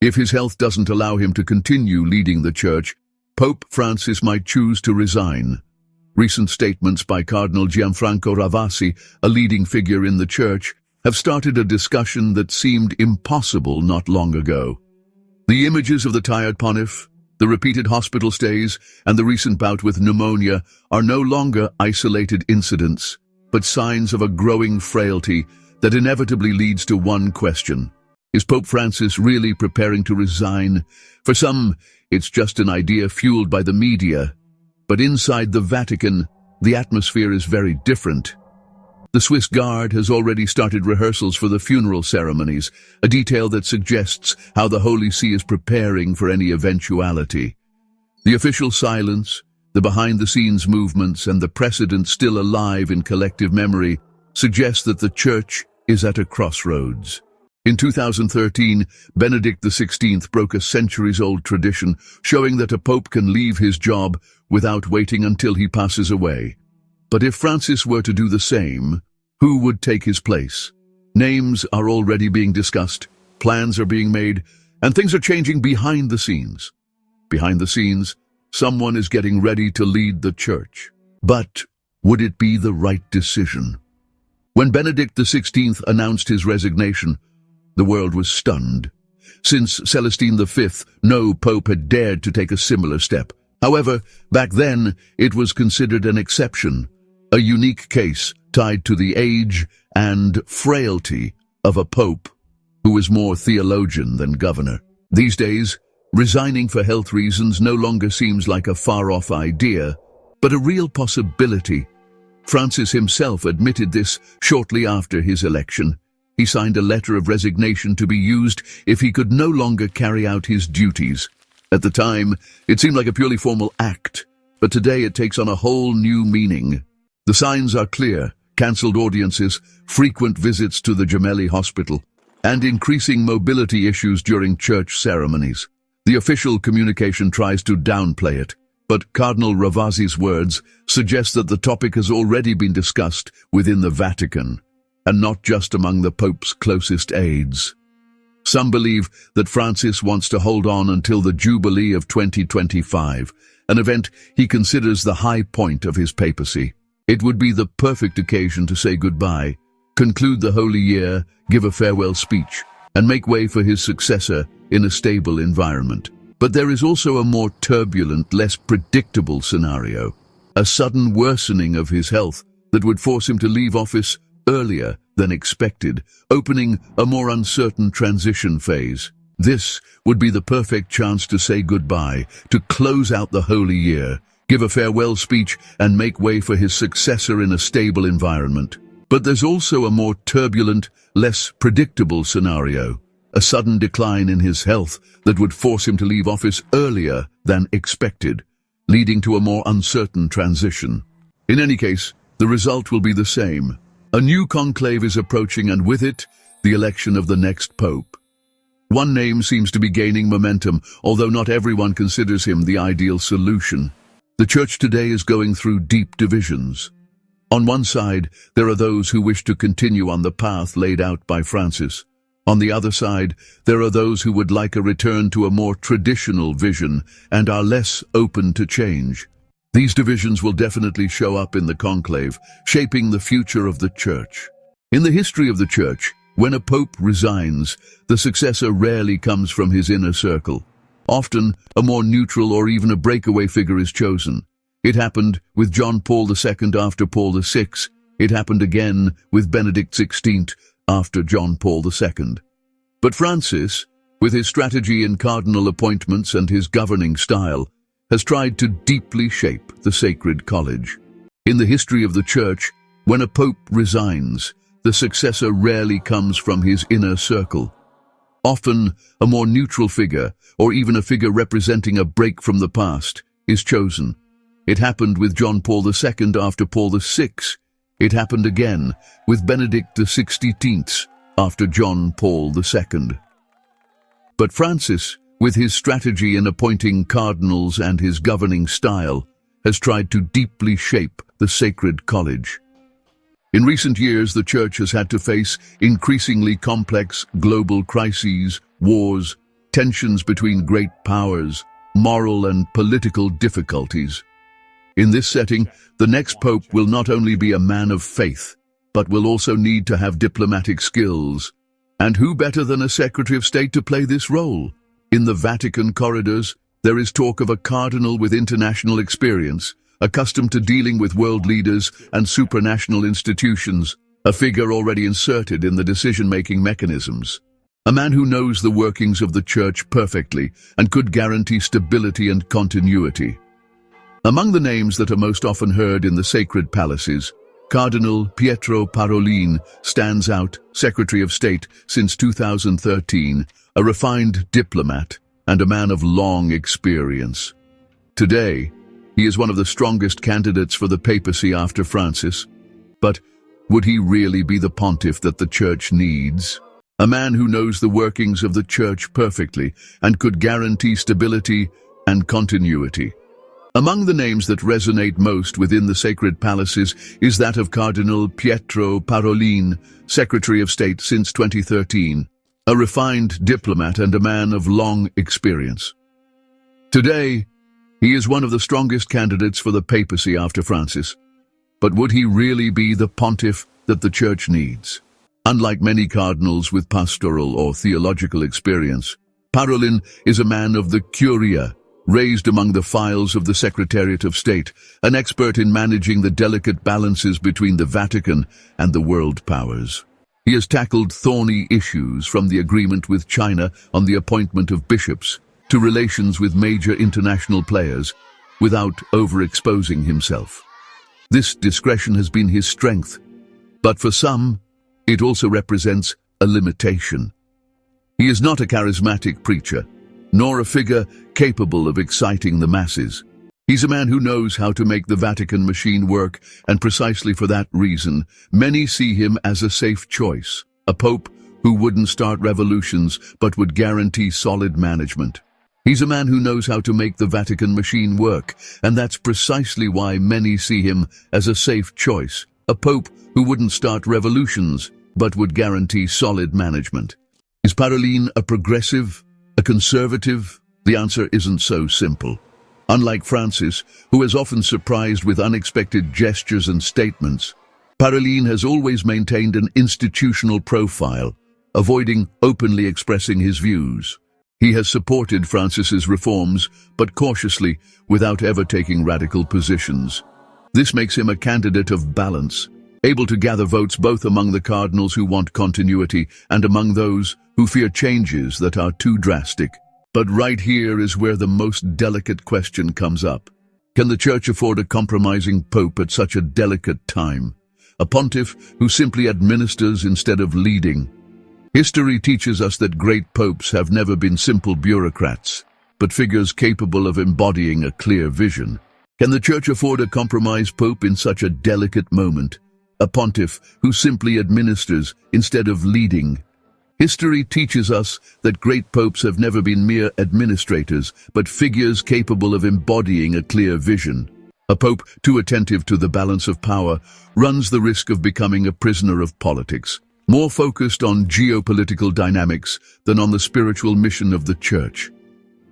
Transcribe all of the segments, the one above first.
If his health doesn't allow him to continue leading the Church, Pope Francis might choose to resign. Recent statements by Cardinal Gianfranco Ravasi, a leading figure in the Church, have started a discussion that seemed impossible not long ago. The images of the tired pontiff, the repeated hospital stays, and the recent bout with pneumonia are no longer isolated incidents, but signs of a growing frailty that inevitably leads to one question. Is Pope Francis really preparing to resign? For some, it's just an idea fueled by the media. But inside the Vatican, the atmosphere is very different. The Swiss Guard has already started rehearsals for the funeral ceremonies, a detail that suggests how the Holy See is preparing for any eventuality. The official silence, the behind-the-scenes movements, and the precedent still alive in collective memory suggest that the Church is at a crossroads. In 2013, Benedict XVI broke a centuries-old tradition, showing that a pope can leave his job without waiting until he passes away. But if Francis were to do the same, who would take his place? Names are already being discussed, plans are being made, and things are changing behind the scenes. Behind the scenes, someone is getting ready to lead the Church. But would it be the right decision? When Benedict XVI announced his resignation, the world was stunned. Since Celestine V, no pope had dared to take a similar step. However, back then, it was considered an exception, a unique case tied to the age and frailty of a pope who was more theologian than governor. These days, resigning for health reasons no longer seems like a far-off idea, but a real possibility. Francis himself admitted this shortly after his election. He signed a letter of resignation to be used if he could no longer carry out his duties. At the time, it seemed like a purely formal act, but today it takes on a whole new meaning. The signs are clear: cancelled audiences, frequent visits to the Gemelli Hospital, and increasing mobility issues during church ceremonies. The official communication tries to downplay it, but Cardinal Ravasi's words suggest that the topic has already been discussed within the Vatican, and not just among the Pope's closest aides. Some believe that Francis wants to hold on until the Jubilee of 2025, an event he considers the high point of his papacy. It would be the perfect occasion to say goodbye, conclude the Holy Year, give a farewell speech, and make way for his successor in a stable environment. But there is also a more turbulent, less predictable scenario, a sudden worsening of his health that would force him to leave office earlier than expected, opening a more uncertain transition phase. This would be the perfect chance to say goodbye, to close out the Holy Year, give a farewell speech, and make way for his successor in a stable environment. But there's also a more turbulent, less predictable scenario, a sudden decline in his health that would force him to leave office earlier than expected, leading to a more uncertain transition. In any case, the result will be the same. A new conclave is approaching, and with it, the election of the next pope. One name seems to be gaining momentum, although not everyone considers him the ideal solution. The Church today is going through deep divisions. On one side, there are those who wish to continue on the path laid out by Francis. On the other side, there are those who would like a return to a more traditional vision and are less open to change. These divisions will definitely show up in the conclave, shaping the future of the Church. In the history of the Church, when a pope resigns, the successor rarely comes from his inner circle. Often, a more neutral or even a breakaway figure is chosen. It happened with John Paul II after Paul VI. It happened again with Benedict XVI after John Paul II. But Francis, with his strategy in cardinal appointments and his governing style, has tried to deeply shape the sacred college. In the history of the Church, when a pope resigns, the successor rarely comes from his inner circle. Often, a more neutral figure, or even a figure representing a break from the past, is chosen. It happened with John Paul II after Paul VI. It happened again with Benedict XVI after John Paul II. But Francis, with his strategy in appointing cardinals and his governing style, has tried to deeply shape the sacred college. In recent years, the Church has had to face increasingly complex global crises, wars, tensions between great powers, moral and political difficulties. In this setting, the next pope will not only be a man of faith, but will also need to have diplomatic skills. And who better than a Secretary of State to play this role? In the Vatican corridors, there is talk of a cardinal with international experience, accustomed to dealing with world leaders and supranational institutions, a figure already inserted in the decision-making mechanisms. A man who knows the workings of the Church perfectly and could guarantee stability and continuity. Among the names that are most often heard in the sacred palaces, Cardinal Pietro Parolin stands out, Secretary of State since 2013, a refined diplomat and a man of long experience. Today, he is one of the strongest candidates for the papacy after Francis. But would he really be the pontiff that the Church needs? A man who knows the workings of the Church perfectly and could guarantee stability and continuity. Among the names that resonate most within the sacred palaces is that of Cardinal Pietro Parolin, Secretary of State since 2013, a refined diplomat and a man of long experience. Today, he is one of the strongest candidates for the papacy after Francis. But would he really be the pontiff that the Church needs? Unlike many cardinals with pastoral or theological experience, Parolin is a man of the Curia, raised among the files of the Secretariat of State, an expert in managing the delicate balances between the Vatican and the world powers. He has tackled thorny issues from the agreement with China on the appointment of bishops to relations with major international players without overexposing himself. This discretion has been his strength, but for some, it also represents a limitation. He is not a charismatic preacher, nor a figure capable of exciting the masses. He's a man who knows how to make the Vatican machine work, and precisely for that reason, many see him as a safe choice, a pope who wouldn't start revolutions but would guarantee solid management. He's a man who knows how to make the Vatican machine work, and that's precisely why many see him as a safe choice, a pope who wouldn't start revolutions but would guarantee solid management. Is Parolin a progressive? A conservative? The answer isn't so simple. Unlike Francis, who is often surprised with unexpected gestures and statements, Parolin has always maintained an institutional profile, avoiding openly expressing his views. He has supported Francis's reforms, but cautiously, without ever taking radical positions. This makes him a candidate of balance, able to gather votes both among the cardinals who want continuity and among those who fear changes that are too drastic. But right here is where the most delicate question comes up. Can the Church afford a compromising pope at such a delicate time? A pontiff who simply administers instead of leading? History teaches us that great popes have never been simple bureaucrats, but figures capable of embodying a clear vision. Can the Church afford a compromised pope in such a delicate moment? A pontiff who simply administers instead of leading? History teaches us that great popes have never been mere administrators, but figures capable of embodying a clear vision. A pope too attentive to the balance of power runs the risk of becoming a prisoner of politics, more focused on geopolitical dynamics than on the spiritual mission of the Church.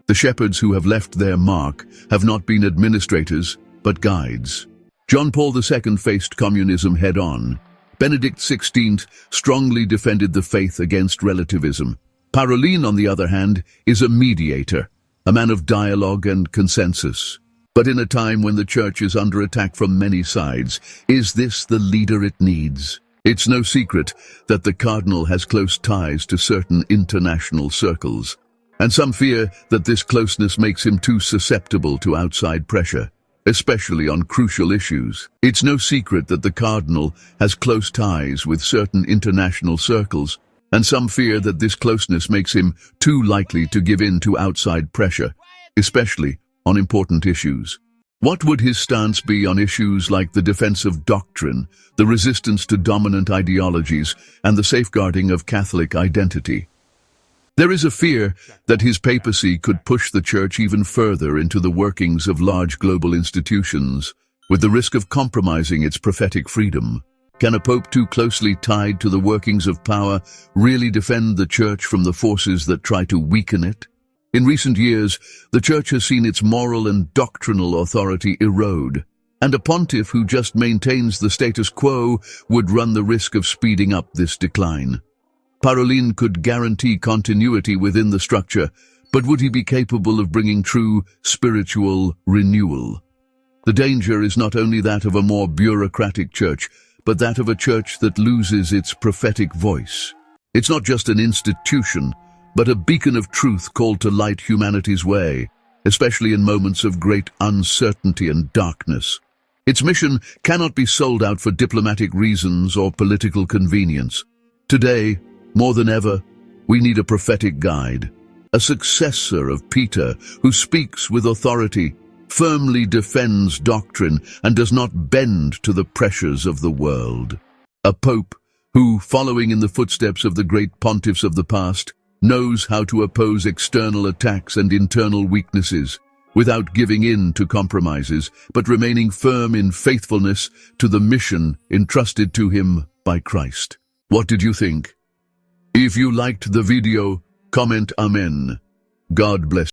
The shepherds who have left their mark have not been administrators, but guides. John Paul II faced communism head-on. Benedict XVI strongly defended the faith against relativism. Parolin, on the other hand, is a mediator, a man of dialogue and consensus. But in a time when the Church is under attack from many sides, is this the leader it needs? It's no secret that the cardinal has close ties to certain international circles, and some fear that this closeness makes him too susceptible to outside pressure, especially on crucial issues. It's no secret that the cardinal has close ties with certain international circles, and some fear that this closeness makes him too likely to give in to outside pressure, especially on important issues. What would his stance be on issues like the defense of doctrine, the resistance to dominant ideologies, and the safeguarding of Catholic identity? There is a fear that his papacy could push the Church even further into the workings of large global institutions, with the risk of compromising its prophetic freedom. Can a pope too closely tied to the workings of power really defend the Church from the forces that try to weaken it? In recent years, the Church has seen its moral and doctrinal authority erode, and a pontiff who just maintains the status quo would run the risk of speeding up this decline. Parolin could guarantee continuity within the structure, but would he be capable of bringing true spiritual renewal? The danger is not only that of a more bureaucratic church, but that of a church that loses its prophetic voice. It's not just an institution, but a beacon of truth called to light humanity's way, especially in moments of great uncertainty and darkness. Its mission cannot be sold out for diplomatic reasons or political convenience. Today, more than ever, we need a prophetic guide, a successor of Peter who speaks with authority, firmly defends doctrine, and does not bend to the pressures of the world. A pope who, following in the footsteps of the great pontiffs of the past, knows how to oppose external attacks and internal weaknesses, without giving in to compromises, but remaining firm in faithfulness to the mission entrusted to him by Christ. What did you think? If you liked the video, comment Amen. God bless.